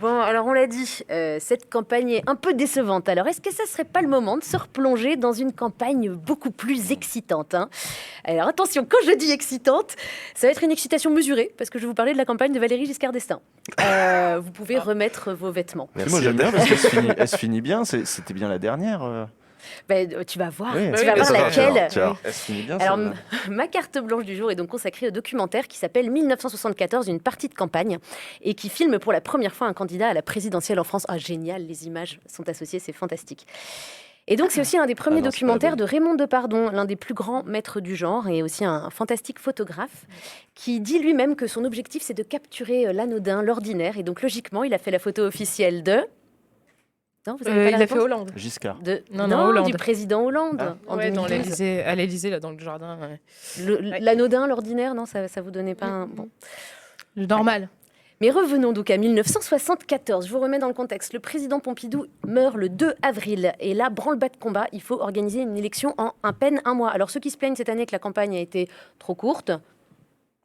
Bon, alors on l'a dit, cette campagne est un peu décevante. Alors, est-ce que ça serait pas le moment de se replonger dans une campagne beaucoup plus excitante, hein? Alors, attention, quand je dis excitante, ça va être une excitation mesurée, parce que je vais vous parler de la campagne de Valéry Giscard d'Estaing. Vous pouvez remettre vos vêtements. Merci. Moi j'aime bien parce elle se finit bien, c'était bien la dernière. Ben, tu vas voir, Oui, tu vas voir laquelle. Tiens. Elle se finit bien. Alors, celle-là. ma carte blanche du jour est donc consacrée au documentaire qui s'appelle 1974, une partie de campagne, et qui filme pour la première fois un candidat à la présidentielle en France. Ah, génial, les images sont associées, c'est fantastique. Et donc, c'est aussi un des premiers non, c'est pas la documentaires bonne. de Raymond Depardon, l'un des plus grands maîtres du genre, et aussi un fantastique photographe, qui dit lui-même que son objectif, c'est de capturer l'anodin, l'ordinaire, et donc, logiquement, il a fait la photo officielle de... Non, vous avez pas la Il a fait réponse Hollande. Giscard. Non, Hollande. du président Hollande, Ah. en Ouais, 2012. à l'Élysée, là, dans le jardin. Ouais. L'anodin, l'ordinaire, non, ça vous donnait pas un... Bon. Le normal. Mais revenons donc à 1974. Je vous remets dans le contexte. Le président Pompidou meurt le 2 avril. Et là, branle-bas de combat, il faut organiser une élection en à peine un mois. Alors, ceux qui se plaignent cette année que la campagne a été trop courte,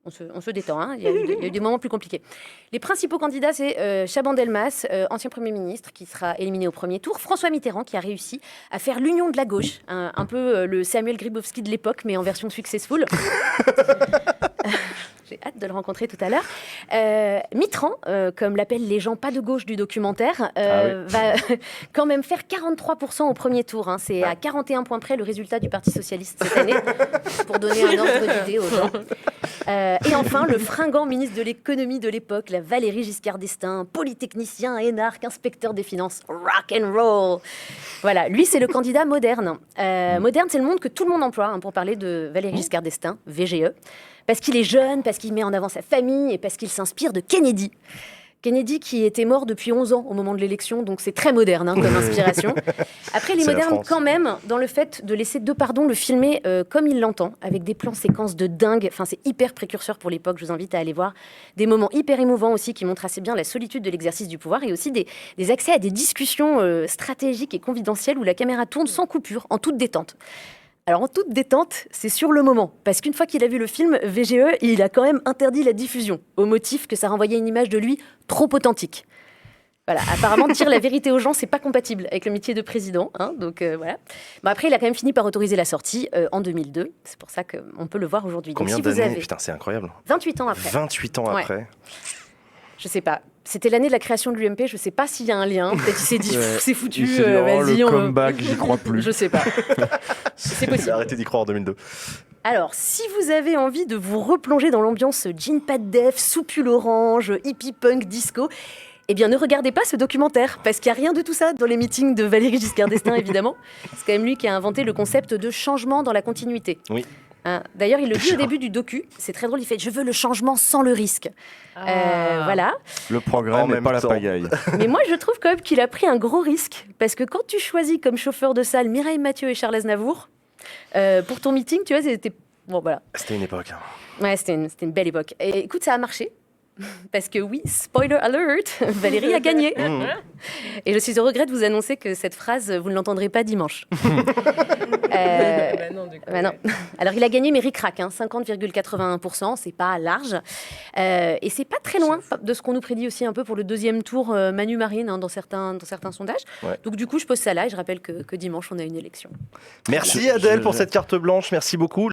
on se détend, hein. Il y a eu des moments plus compliqués. Les principaux candidats, c'est Chaban-Delmas, ancien Premier ministre, qui sera éliminé au premier tour. François Mitterrand, qui a réussi à faire l'union de la gauche, un peu le Samuel Grybowski de l'époque, mais en version successful. J'ai hâte de le rencontrer tout à l'heure. Mitterrand, comme l'appellent les gens pas de gauche du documentaire, va quand même faire 43% au premier tour, hein. C'est à 41 points près le résultat du Parti Socialiste cette année, pour donner un ordre d'idée aux gens. Et enfin, le fringant ministre de l'économie de l'époque, la Valéry Giscard d'Estaing, polytechnicien, énarque, inspecteur des finances, rock and roll. Voilà, lui, c'est le candidat moderne. Moderne, c'est le monde que tout le monde emploie, hein, pour parler de Valéry Giscard d'Estaing, VGE. Parce qu'il est jeune, parce qu'il met en avant sa famille et parce qu'il s'inspire de Kennedy. Kennedy qui était mort depuis 11 ans au moment de l'élection, donc c'est très moderne, hein, comme inspiration. Après, il est C'est la moderne France. quand même dans le fait de laisser Depardon le filmer comme il l'entend, avec des plans séquences de dingue. Enfin, c'est hyper précurseur pour l'époque, je vous invite à aller voir. Des moments hyper émouvants aussi qui montrent assez bien la solitude de l'exercice du pouvoir et aussi des accès à des discussions stratégiques et confidentielles où la caméra tourne sans coupure, en toute détente. Alors, en toute détente, c'est sur le moment. Parce qu'une fois qu'il a vu le film, VGE, il a quand même interdit la diffusion, au motif que ça renvoyait une image de lui trop authentique. Voilà, apparemment, dire la vérité aux gens, c'est pas compatible avec le métier de président, hein, donc voilà. Bon, après, il a quand même fini par autoriser la sortie en 2002. C'est pour ça qu'on peut le voir aujourd'hui. Donc, Combien si vous d'années? avez Putain, c'est incroyable. 28 ans après, 28 ans Ouais. après. je sais pas. C'était l'année de la création de l'UMP, je sais pas s'il y a un lien. Peut-être qu'il s'est dit, Ouais. c'est foutu, Il s'est dit, oh, vas-y. le comeback, j'y crois plus. Je sais pas. C'est possible. J'ai arrêté d'y croire en 2002. Alors, si vous avez envie de vous replonger dans l'ambiance jean pas de def, soupule orange, hippie punk, disco, eh bien ne regardez pas ce documentaire, parce qu'il n'y a rien de tout ça dans les meetings de Valéry Giscard d'Estaing, évidemment. C'est quand même lui qui a inventé le concept de changement dans la continuité. Oui. Hein, d'ailleurs, il le dit Déjà. au début du docu, c'est très drôle, il fait « Je veux le changement sans le risque ». Voilà. Le progrès En n'est même pas la temps. pagaille. Mais moi, je trouve quand même qu'il a pris un gros risque, parce que quand tu choisis comme chauffeur de salle Mireille Mathieu et Charles Aznavour, pour ton meeting, tu vois, c'était... Bon, voilà. C'était une époque. Hein. Ouais, c'était une belle époque. Et écoute, ça a marché. Parce que oui, spoiler alert, Valérie a gagné. Et je suis au regret de vous annoncer que cette phrase, vous ne l'entendrez pas dimanche. Bah non, du coup, Bah non. ouais. Alors, il a gagné, mais ric-rac, hein, 50,81%, c'est pas large. Et c'est pas très loin de ce qu'on nous prédit aussi un peu pour le deuxième tour Manu Marine, hein, dans certains sondages. Ouais. Donc, du coup, je pose ça là et je rappelle que dimanche, on a une élection. Merci Adèle pour cette carte blanche. Merci beaucoup.